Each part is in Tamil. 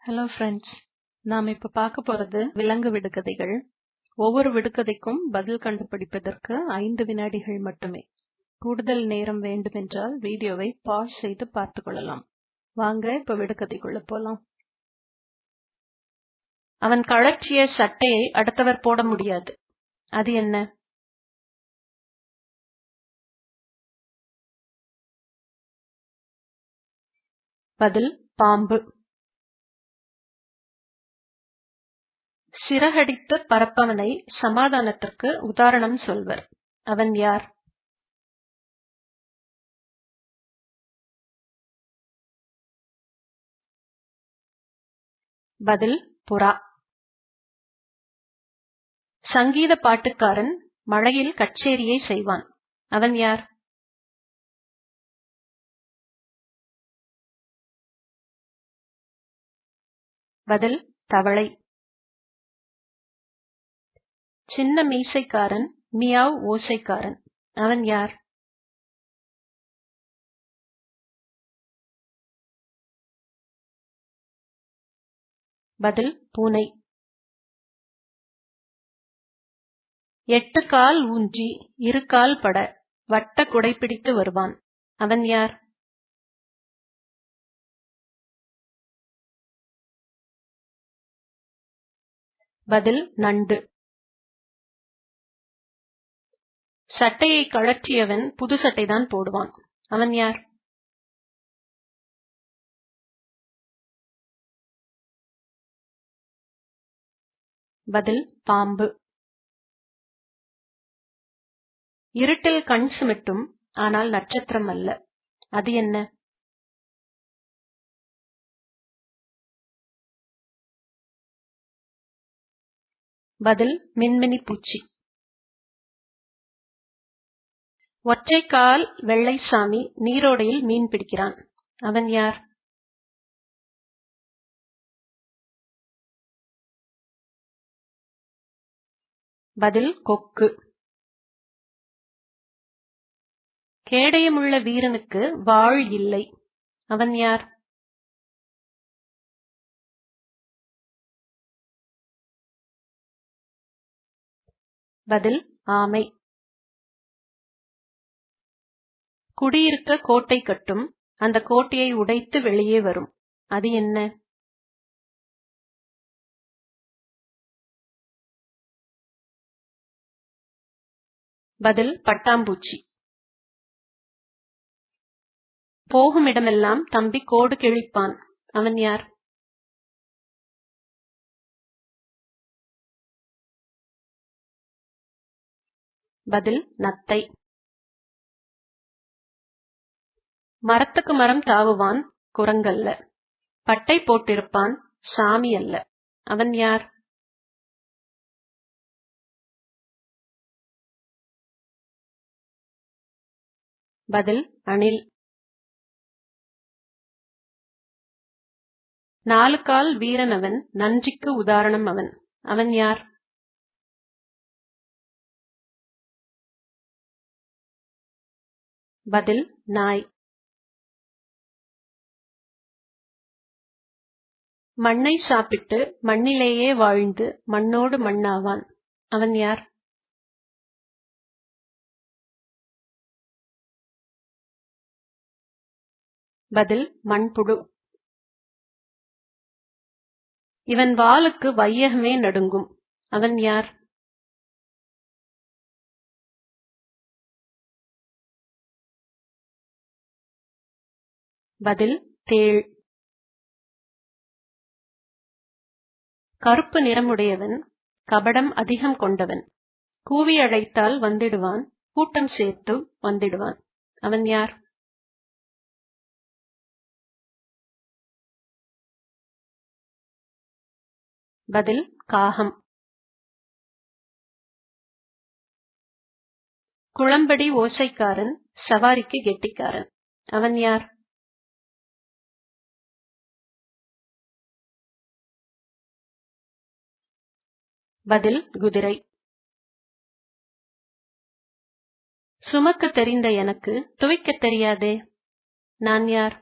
ஹலோ ஃப்ரெண்ட்ஸ், நாம் இப்போ பார்க்க போகிறது விலங்கு விடுகதைகள். ஒவ்வொரு விடுகதைக்கும் பதில் கண்டுபிடிப்பதற்கு 5 வினாடிகள் மட்டுமே. கூடுதல் நேரம் வேண்டுமென்றால் வீடியோவை பாஸ் செய்து பார்த்து கொள்ளலாம். வாங்க இப்போ விடுகதைக்குள்ள போலாம். அவன் கழற்றிய சட்டையை அடுத்தவர் போட முடியாது. அது என்ன? பதில் பாம்பு. சிறகடித்து பறப்பவனை சமாதானத்திற்கு உதாரணம் சொல்வர். அவன் யார்? பதில் புறா. சங்கீத பாட்டுக்காரன் மழையில் கச்சேரியை செய்வான். அவன் யார்? பதில் தவளை. சின்ன மீசைக்காரன் மியாவ் ஓசைக்காரன். அவன் யார்? பதில் பூனை. 8 கால் ஊன்றி 2 கால் பட வட்ட குடைப்பிடித்து வருவான். அவன் யார்? பதில் நண்டு. சட்டையை கழற்றியவன் புது சட்டைதான் போடுவான். அவன் யார்? பதில் பாம்பு. இருட்டில் கண் சிமிட்டும், ஆனால் நட்சத்திரம் அல்ல. அது என்ன? பதில் மின்மினி பூச்சி. ஒற்றைக்கால் வெள்ளைசாமி நீரோடையில் மீன் பிடிக்கிறான். அவன் யார்? பதில் கொக்கு. கேடயமுள்ள வீரனுக்கு வாள் இல்லை. அவன் யார்? பதில் ஆமை. குடியிருக்க கோட்டை கட்டும், அந்த கோட்டையை உடைத்து வெளியே வரும். அது என்ன? பதில் பட்டாம்பூச்சி. போகுமிடமெல்லாம் தம்பி கோடு கிழிப்பான். அவன் யார்? பதில் நத்தை. மரத்துக்கு மரம் தாவுவான், குரங்கல்ல. பட்டை போட்டிருப்பான், சாமி அல்ல. அவன் யார்? பதில் அணில். 4 கால் வீரன் அவன், நன்றிக்கு உதாரணம் அவன். அவன் யார்? பதில் நாய். மண்ணை சாப்பிட்டு மண்ணிலேயே வாழ்ந்து மண்ணோடு மண்ணாவான். அவன் யார்? பதில் மண்புழு. இவன் வாளுக்கு வையகமே நடுங்கும். அவன் யார்? பதில் தேள். கருப்பு நிறமுடையவன், கபடம் அதிகம் கொண்டவன். கூவி அழைத்தால் வந்திடுவான், கூட்டம் சேர்த்து வந்திடுவான். அவன் யார்? பதில் காகம். குளம்படி ஓசைக்காரன், சவாரிக்கு கெட்டிக்காரன். அவன் யார்? பதில் குதிரை. சுமக்க தெரிந்த எனக்கு துவைக்க தெரியாதே. நான் யார்?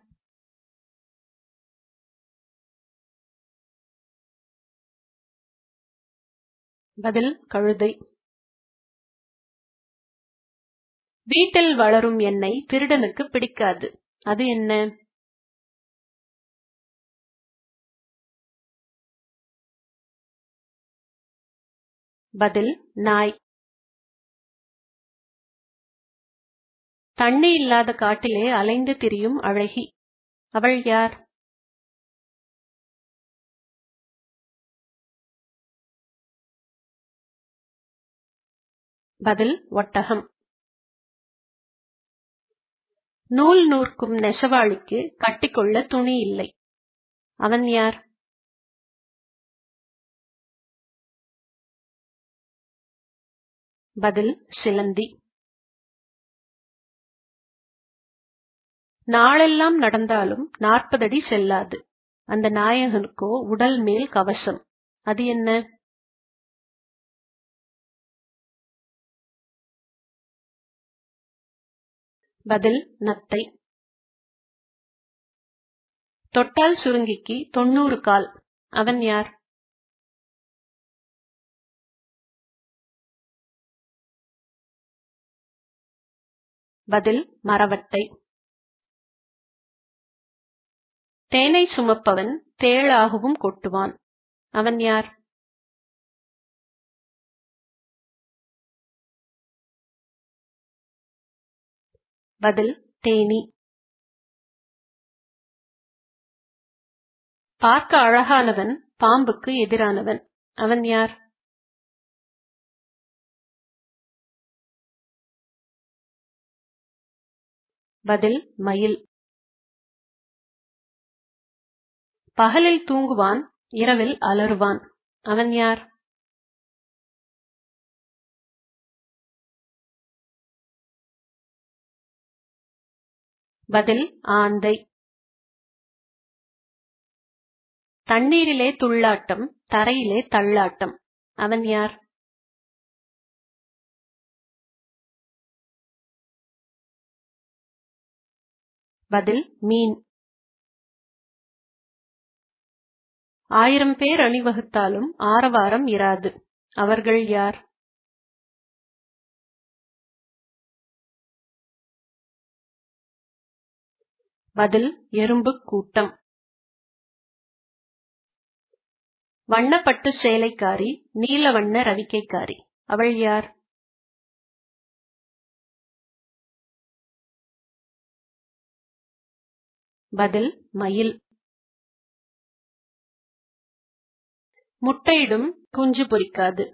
பதில் கழுதை. வீட்டில் வளரும் எண்ணெய் திருடனுக்கு பிடிக்காது. அது என்ன? பதில் நாய். தண்ணி இல்லாத காட்டிலே அலைந்து திரியும் அழகி. அவள் யார்? பதில் ஒட்டகம். நூல் நூற்கும் நெசவாளிக்கு கட்டிக்கொள்ள துணி இல்லை. அவன் யார்? பதில் சிலந்தி. நாளெல்லாம் நடந்தாலும் 40 அடி செல்லாது. அந்த நாயகனுக்கோ உடல் மேல் கவசம். அது என்ன? பதில் நத்தை. தொட்டால் சுருங்கிக்கு 90 கால். அவன் யார்? பதில் மரவட்டை. தேனை சுமப்பவன் தேளாகவும் கொட்டுவான். அவன் யார்? பதில் தேனீ. பார்க்க அழகானவன் பாம்புக்கு எதிரானவன். அவன் யார்? பதில் மயில். பகலில் தூங்குவான், இரவில் அலறுவான். அவன் யார்? பதில் ஆந்தை. தண்ணீரிலே துள்ளாட்டம், தரையிலே தள்ளாட்டம். அவன் யார்? பதில் மீன். 1000 பேர் அணிவகுத்தாலும் ஆரவாரம் இராது. அவர்கள் யார்? பதில் எறும்புக் கூட்டம். வண்ணப்பட்டு சேலைக்காரி, நீல வண்ண ரவிக்கைக்காரி. அவள் யார்? பதில் மயில். முட்டையிடும், குஞ்சு பொரிக்காது.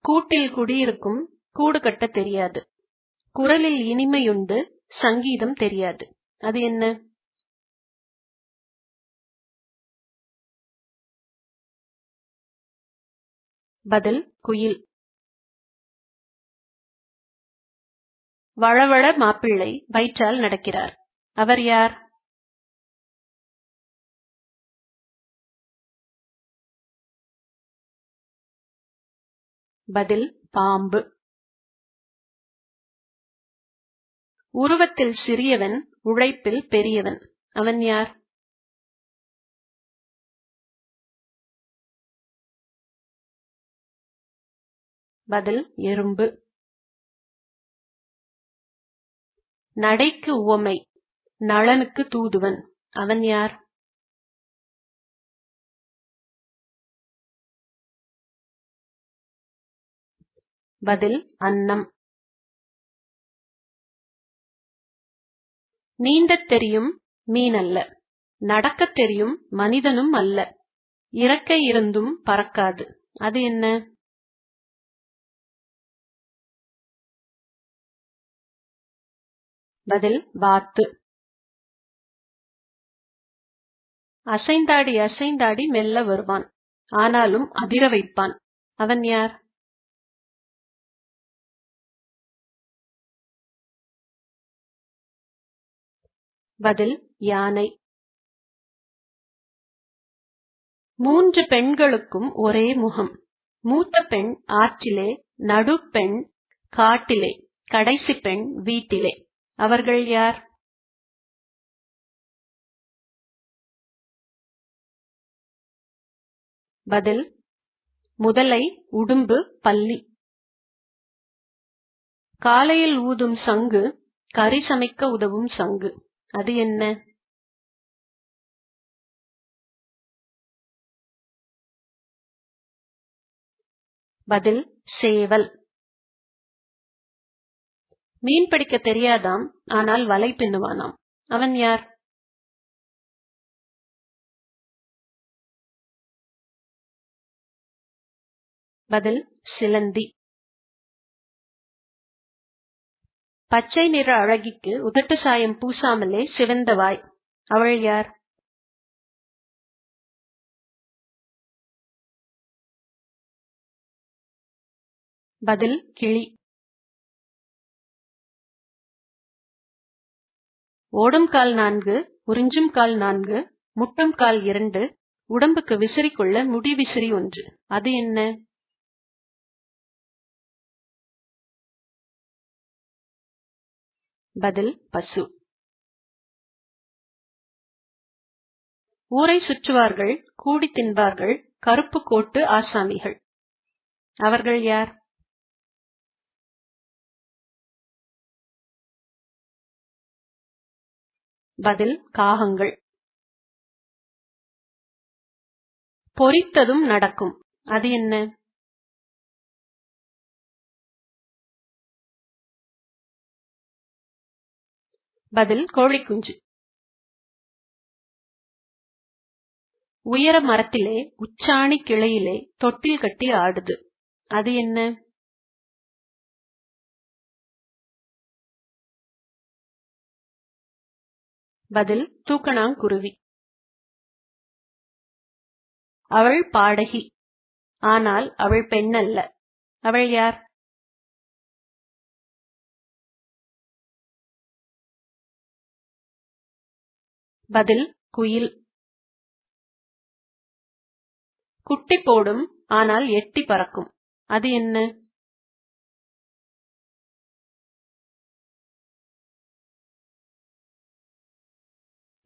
கூட்டில் குடியிருக்கும், கூடு கட்ட தெரியாது. குரலில் இனிமையுண்டு, சங்கீதம் தெரியாது. அது என்ன? பதில் குயில். வழவழ மாப்பிள்ளை வயிற்றால் நடக்கிறார். அவர் யார்? பதில் பாம்பு. உருவத்தில் சிறியவன், உழைப்பில் பெரியவன். அவன் யார்? பதில் எறும்பு. நடைக்கு உவமை, நளனுக்கு தூதுவன். அவன் யார்? பதில் அன்னம். நீந்தத் தெரியும் மீனல்ல, நடக்கத் தெரியும் மனிதனும் அல்ல. இறக்கை இருந்தும் பறக்காது. அது என்ன? பதில் வாத்து. அசைந்தாடி அசைந்தாடி மெல்ல வருவான், ஆனாலும் அதிர வைப்பான். அவன் யார்? பதில் யானை. 3 பெண்களுக்கும் ஒரே முகம். மூத்த பெண் ஆற்றிலே, நடுப்பெண் காட்டிலே, கடைசி பெண் வீட்டிலே. அவர்கள் யார்? பதில் முதலை, உடும்பு, பல்லி. காலையில் ஊதும் சங்கு, கறி சமைக்க உதவும் சங்கு. அது என்ன? பதில் சேவல். மீன் பிடிக்க தெரியாதாம், ஆனால் வலை பின்னுவானாம். அவன் யார்? பதில் சிலந்தி. பச்சை நிற அழகிக்கு உதட்டு சாயம் பூசாமலே சிவந்த வாய். அவள் யார்? பதில் கிளி. ஓடும் கால் 4, உறிஞ்சும் கால் 4, முட்டும் கால் 2, உடம்புக்கு விசிறி கொள்ள முடி விசிறி 1. அது என்ன? பதில் பசு. ஊரை சுற்றுவார்கள், கூடி தின்பார்கள், கருப்பு கோட்டு ஆசாமிகள். அவர்கள் யார்? பதில் காகங்கள். பொரித்ததும் நடக்கும். அது என்ன? பதில் கோழிக்குஞ்சு. உயர மரத்திலே, உச்சாணி கிளையிலே தொட்டில் கட்டி ஆடுது. அது என்ன? பதில் தூக்கணாங்குருவி. அவள் பாடகி, ஆனால் அவள் பெண்ணல்ல. அவள் யார்? பதில் குயில். குட்டி போடும், ஆனால் எட்டி பறக்கும். அது என்ன?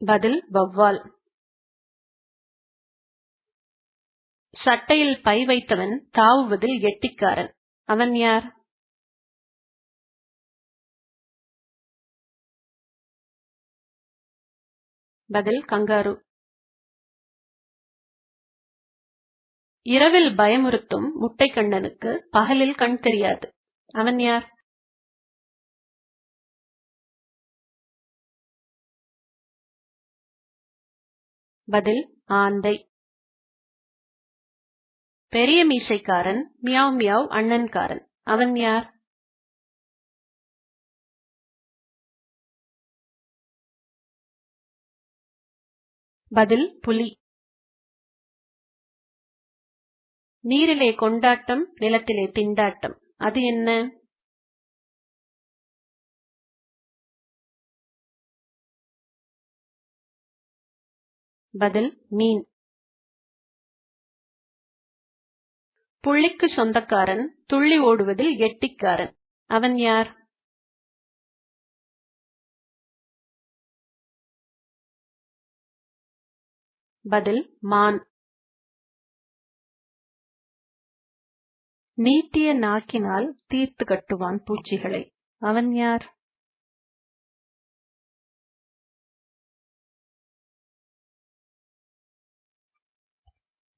பதில் வௌவால். சட்டையில் பை வைத்தவன் தாவுவதில் கெட்டிக்காரன். அவன் யார்? பதில் கங்காரு. இரவில் பயமுறுத்தும் முட்டை கண்ணனுக்கு பகலில் கண் தெரியாது. அவன் யார்? பதில் ஆந்தை. பெரிய மீசைக்காரன், மியாவ் மியாவ் அண்ணன்காரன். அவன் யார்? பதில் புலி. நீரிலே கொண்டாட்டம், நிலத்திலே திண்டாட்டம். அது என்ன? பதில் மீன். புள்ளிக்கு சொந்தக்காரன், துள்ளி ஓடுவதில் கெட்டிக்காரன். அவன் யார்? பதில் மான். நீட்டிய நாக்கினால் தீர்த்து கட்டுவான் பூச்சிகளை. அவன் யார்?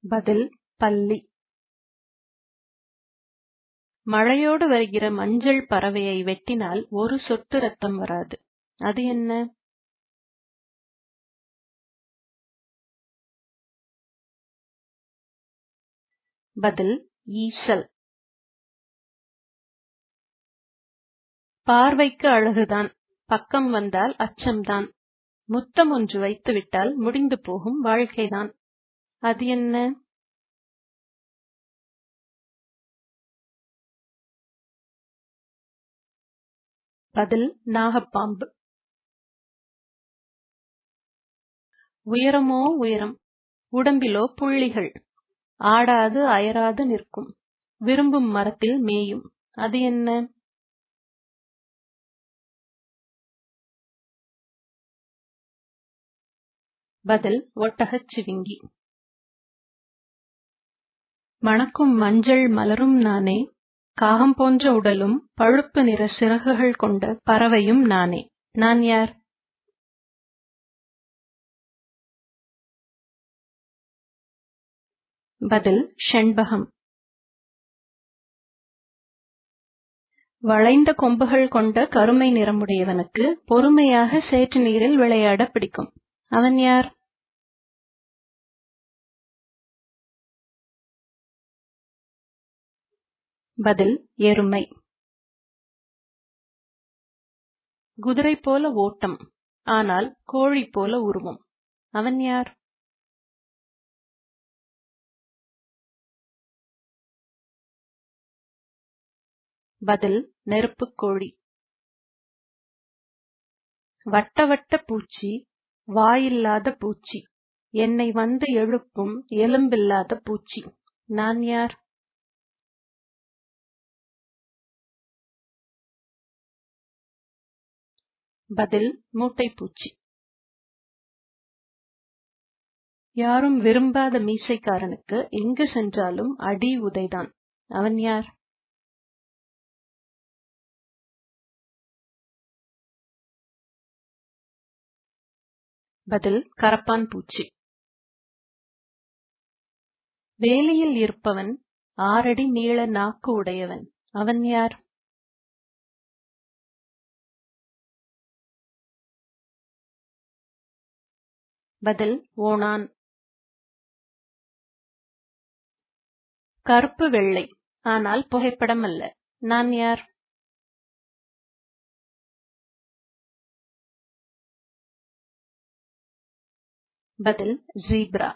பதில் பல்லி. மழையோடு வருகிற மஞ்சள் பறவையை வெட்டினால் ஒரு சொட்டு ரத்தம் வராது. அது என்ன? பதில் ஈசல். பார்வைக்கு அழகுதான், பக்கம் வந்தால் அச்சம்தான். முத்தம் ஒன்று வைத்து விட்டால் முடிந்து போகும் வாழ்க்கைதான். அது என்ன? பதில் நாகப்பாம்பு. உயரமோ உயரம், உடம்பிலோ புள்ளிகள். ஆடாது அயராது நிற்கும், விரும்பும் மரத்தில் மேயும். அது என்ன? பதில் ஒட்டகச்சிவிங்கி. மணக்கும் மஞ்சள் மலரும் நானே, காகம் போன்ற உடலும் பழுப்பு நிற சிறகுகள் கொண்ட பறவையும் நானே. நான் யார்? பதில் ஷண்பகம். வளைந்த கொம்புகள் கொண்ட கருமை நிறமுடையவனுக்கு பொறுமையாக சேற்று நீரில் விளையாட பிடிக்கும். அவன் யார்? பதில் எருமை. குதிரை போல ஓட்டம், ஆனால் கோழி போல உருவம். அவன் யார்? பதில் நெருப்புக் கோழி. வட்ட வட்ட பூச்சி, வாயில்லாத பூச்சி, என்னை வந்து எழுப்பும் எலும்பில்லாத பூச்சி. நான் யார்? பதில் மூட்டைப்பூச்சி. யாரும் விரும்பாத மீசைக்காரனுக்கு எங்கு சென்றாலும் அடி உதைதான். அவன் யார்? பதில் கரப்பான் பூச்சி. வேலியில் இருப்பவன் 6 அடி நீள நாக்கு உடையவன். அவன் யார்? பதில் ஓணான். கருப்பு வெள்ளை, ஆனால் புகைப்படம் அல்ல. நான் யார்? பதில் ஜீப்ரா.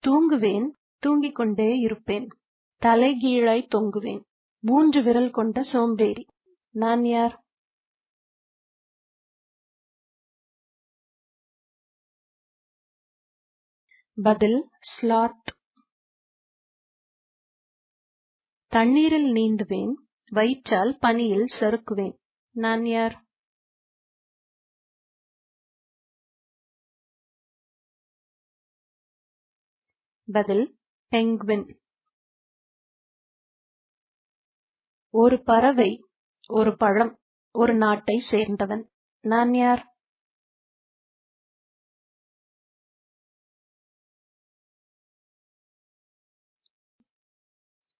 தூங்குவேன், தூங்கிக் கொண்டே இருப்பேன், தலைகீழாய் தொங்குவேன், 3 விரல் கொண்ட சோம்பேறி. நான் யார்? பதில் ஸ்லாத். தண்ணீரில் நீந்துவேன், வயிற்றால் பனியில் சறுக்குவேன். நான் யார்? பதில் பெங்குவின். ஒரு பறவை, ஒரு பழம், ஒரு நாட்டை சேர்ந்தவன். நான் யார்?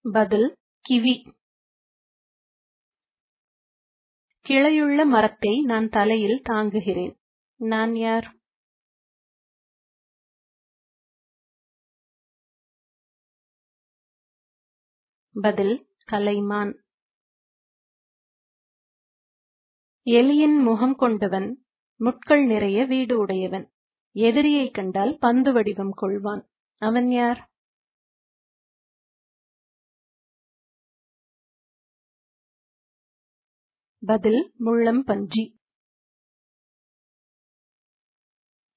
பதில் கிவி. கிளையுள்ள மரத்தை நான் தலையில் தாங்குகிறேன். நான் யார்? பதில் கலைமான். எலியின் முகம் கொண்டவன், முட்கள் நிறைய வீடு உடையவன், எதிரியை கண்டால் பந்து வடிவம் கொள்வான். அவன் யார்? பதில் முள்ளம் பன்றி.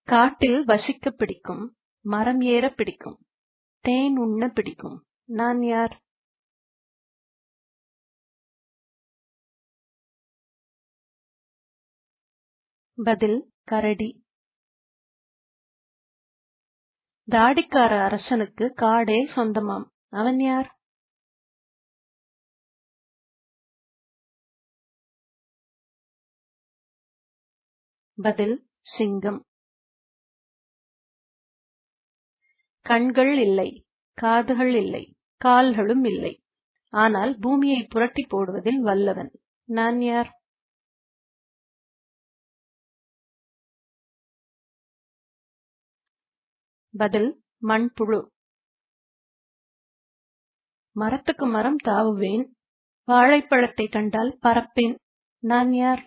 காட்டில் வசிக்க பிடிக்கும், மரம் ஏற பிடிக்கும், தேன் உண்ண பிடிக்கும். நான் யார்? பதில் கரடி. தாடிக்கார அரசனுக்கு காடே சொந்தமாம். அவன் யார்? பதில் சிங்கம். கண்கள் இல்லை, காதுகள் இல்லை, கால்களும் இல்லை, ஆனால் பூமியை புரட்டி போடுவதில் வல்லவன். நான் யார்? பதில் மண்புழு. மரத்துக்கு மரம் தாவுவேன், வாழைப்பழத்தை கண்டால் பறப்பேன். நான் யார்?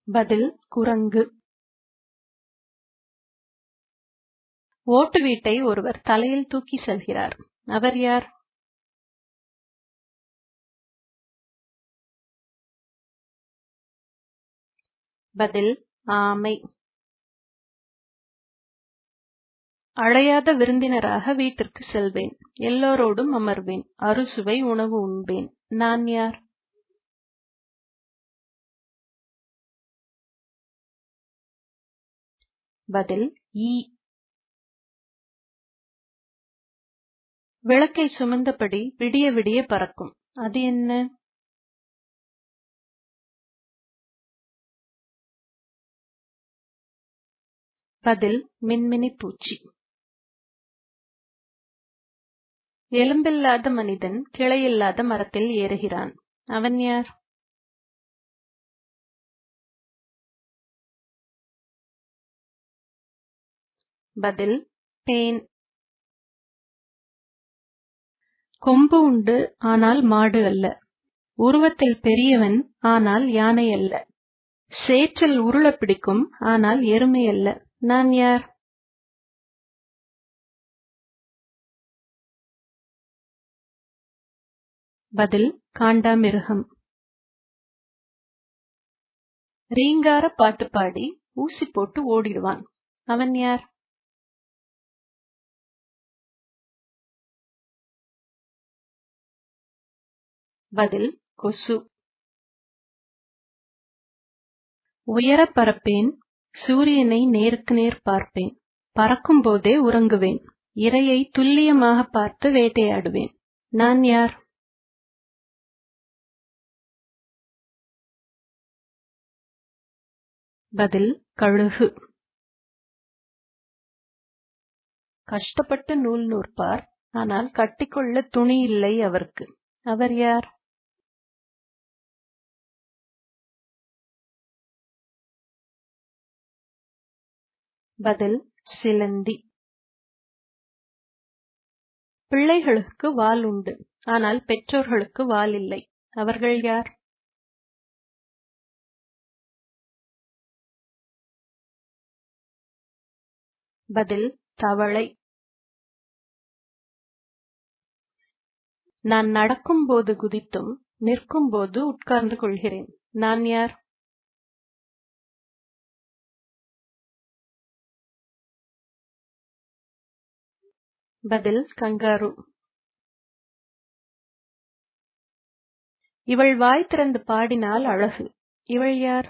பதில் குரங்கு. ஓட்டு வீட்டை ஒருவர் தலையில் தூக்கி செல்கிறார். அவர் யார்? பதில் ஆமை. அழையாத விருந்தினராக வீட்டிற்கு செல்வேன், எல்லோரோடும் அமர்வேன், அறுசுவை உணவு உண்பேன். நான் யார்? பதில் ஈ. விளக்கை சுமந்தபடி விடிய விடிய பறக்கும். அது என்ன? பதில் மின்மினி பூச்சி. எலும்பில்லாத மனிதன் கிளையில்லாத மரத்தில் ஏறுகிறான். அவன் யார்? பதில் பேன். கொம்பு உண்டு, ஆனால் மாடு அல்ல. உருவத்தில் பெரியவன், ஆனால் யானை அல்ல. சேற்றில் உருள பிடிக்கும், ஆனால் எருமை அல்ல. நான் யார்? பதில் காண்டாமிருகம். ரீங்கார பாட்டு பாடி ஊசி போட்டு ஓடிடுவான். அவன் யார்? பதில் கொசு. உயர பறப்பேன், சூரியனை நேருக்கு நேர் பார்ப்பேன். பறக்கும் போதே உறங்குவேன். இரையை துல்லியமாக பார்த்து வேட்டையாடுவேன். நான் யார்? பதில் கழுகு. கஷ்டப்பட்டு நூல் நூற்பார், ஆனால் கட்டிக்கொள்ள துணி இல்லை அவருக்கு. அவர் யார்? பதில் சிலந்தி. பிள்ளைகளுக்கு வால் உண்டு, ஆனால் பெற்றோர்களுக்கு வால் இல்லை. அவர்கள் யார்? பதில் தவளை. நான் நடக்கும்போது குதித்தும் நிற்கும்போது உட்கார்ந்து கொள்கிறேன். நான் யார்? பதில் கங்காரு. இவள் வாய் திறந்து பாடினால் அழகு. இவள் யார்?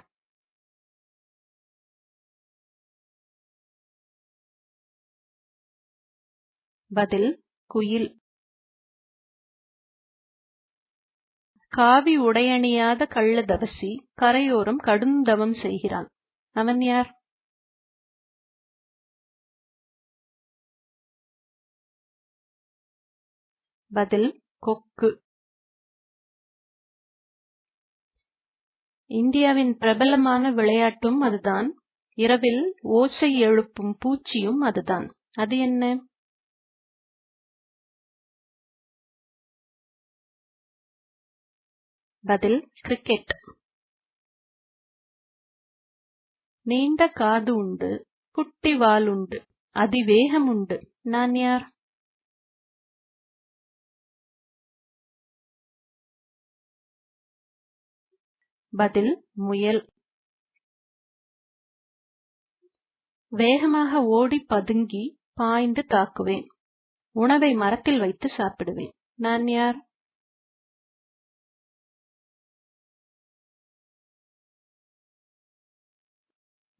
பதில் குயில். காவி உடையணியாத கள்ளதவசி கரையோரம் கடுந்தவம் செய்கிறான். அவன் யார்? பதில் கொக்கு. இந்தியாவின் பிரபலமான விளையாட்டும் அதுதான். இரவில் ஓசை எழுப்பும் பூச்சியும் அதுதான். அது என்ன? பதில் கிரிக்கெட். நீண்ட காது உண்டு, குட்டி வால் உண்டு, அதிவேகம் உண்டு. நான் யார்? பதில் முயல். வேகமாக ஓடி பதுங்கி பாய்ந்து தாக்குவேன். உணவை மரத்தில் வைத்து சாப்பிடுவேன். நான் யார்?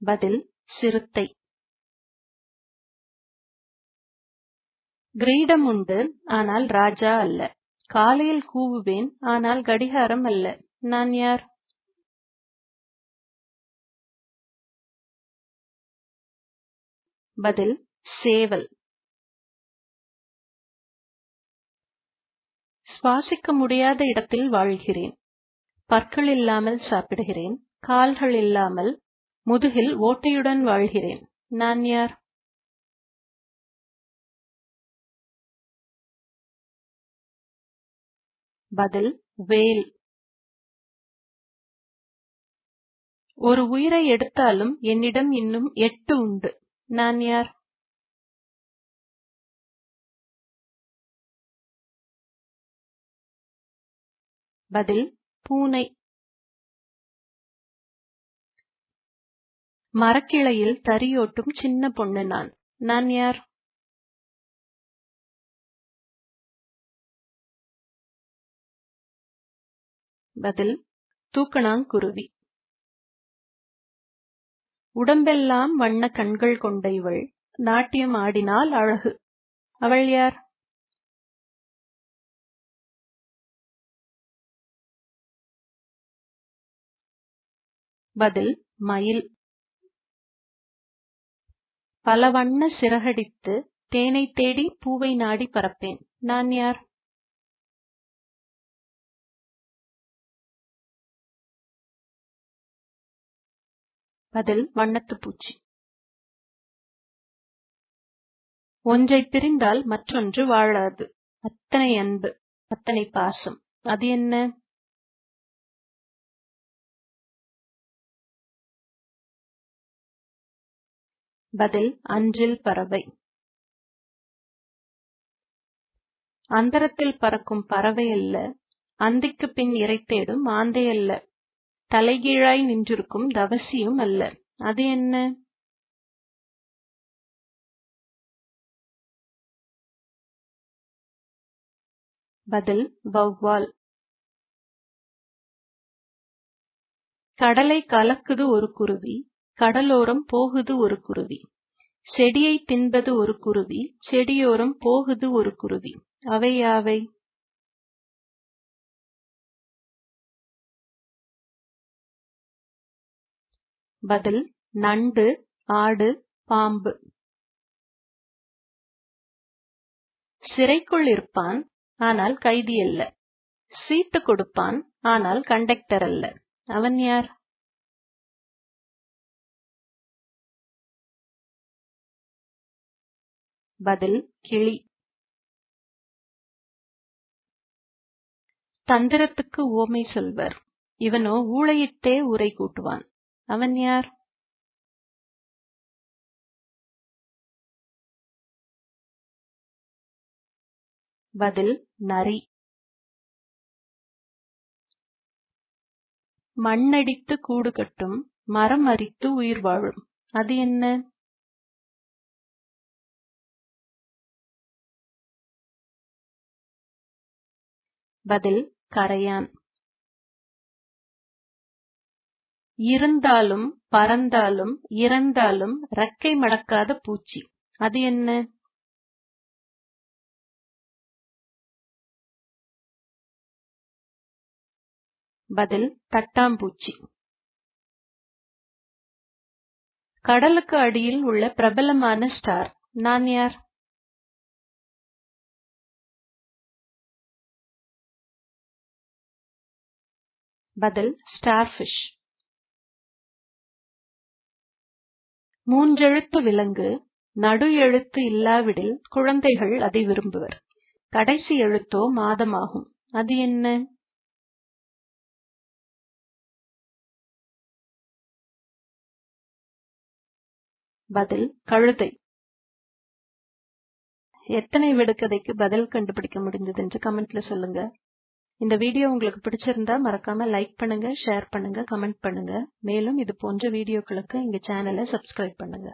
பதில் சிறுத்தை. கிரீடம் உண்டு, ஆனால் ராஜா அல்ல. காலையில் கூவுவேன், ஆனால் கடிகாரம் அல்ல. நான் யார்? பதில் சேவல். சுவாசிக்க முடியாத இடத்தில் வாழ்கிறேன். பற்கள் இல்லாமல் சாப்பிடுகிறேன். கால்கள் இல்லாமல் முதுகில் ஓட்டையுடன் வாழ்கிறேன். நான் யார்? பதில் வேல். ஒரு உயிரை எடுத்தாலும் என்னிடம் இன்னும் 8 உண்டு. நான் யார்? பதில் பூனை. மரக்கிளையில் தறியோட்டும் சின்ன பொண்ணு நான். நான் யார்? பதில் தூக்கணாங்குருவி. உடம்பெல்லாம் வண்ண கண்கள் கொண்ட இவள் நாட்டியம் ஆடினால் அழகு. அவள் யார்? பதில் மயில். பல வண்ண சிறகடித்து தேனை தேடி பூவை நாடி பறப்பேன். நான் யார்? பதில் வண்ணத்து பூச்சி. ஒன்றை பிரிந்தால் மற்றொன்று வாழாது. அத்தனை அன்பு, அத்தனை பாசம், அது என்ன? பதில் அஞ்சில் பறவை. அந்தரத்தில் பறக்கும் பறவை அல்ல, அந்திக்கு பின் இரை தேடும் ஆந்தை அல்ல, தலைகீழாய் நின்றிருக்கும் தவசியும் அல்ல, அது என்ன? பதில் வௌவால். கடலை கலக்குது ஒரு குருவி, கடலோரம் போகுது ஒரு குருவி, செடியை தின்பது ஒரு குருவி, செடியோரம் போகுது ஒரு குருவி, அவை யாவை? பதில் நண்டு, ஆடு, பாம்பு. சிறைக்குள் இருப்பான், ஆனால் கைதி அல்ல. சீட்டு கொடுப்பான், ஆனால் கண்டக்டர் அல்ல. அவன் யார்? பதில் கிளி. தந்திரத்துக்கு உவமை சொல்வர், இவனோ ஊளையிட்டே உரை கூட்டுவான். அவன் யார்? பதில் நரி. மண்ணடித்து கூடு கட்டும், மரம் அரித்து உயிர் வாழும், அது என்ன? பதில் கரையான். இருந்தாலும் பறந்தாலும் இறந்தாலும் ரெக்கை மடக்காத பூச்சி, அது என்ன? பதில் தட்டாம்பூச்சி. கடலுக்கு அடியில் உள்ள பிரபலமான ஸ்டார், நான் யார்? பதில் ஸ்டார்ஃபிஷ். மூன்றெழுத்து விலங்கு, நடு எழுத்து இல்லாவிடில் குழந்தைகள் அதை விரும்புவர். கடைசி எழுத்தோ மாதமாகும், அது என்ன? பதில் கழுதை. எத்தனை விடுகதைக்கு பதில் கண்டுபிடிக்க முடிஞ்சது என்று கமெண்ட்ல சொல்லுங்க. இந்த வீடியோ உங்களுக்கு பிடிச்சிருந்தா மறக்காம லைக் பண்ணுங்க, ஷேர் பண்ணுங்க, கமெண்ட் பண்ணுங்க. மேலும் இது போன்ற வீடியோக்களுக்கு எங்க சேனலை சப்ஸ்கிரைப் பண்ணுங்க.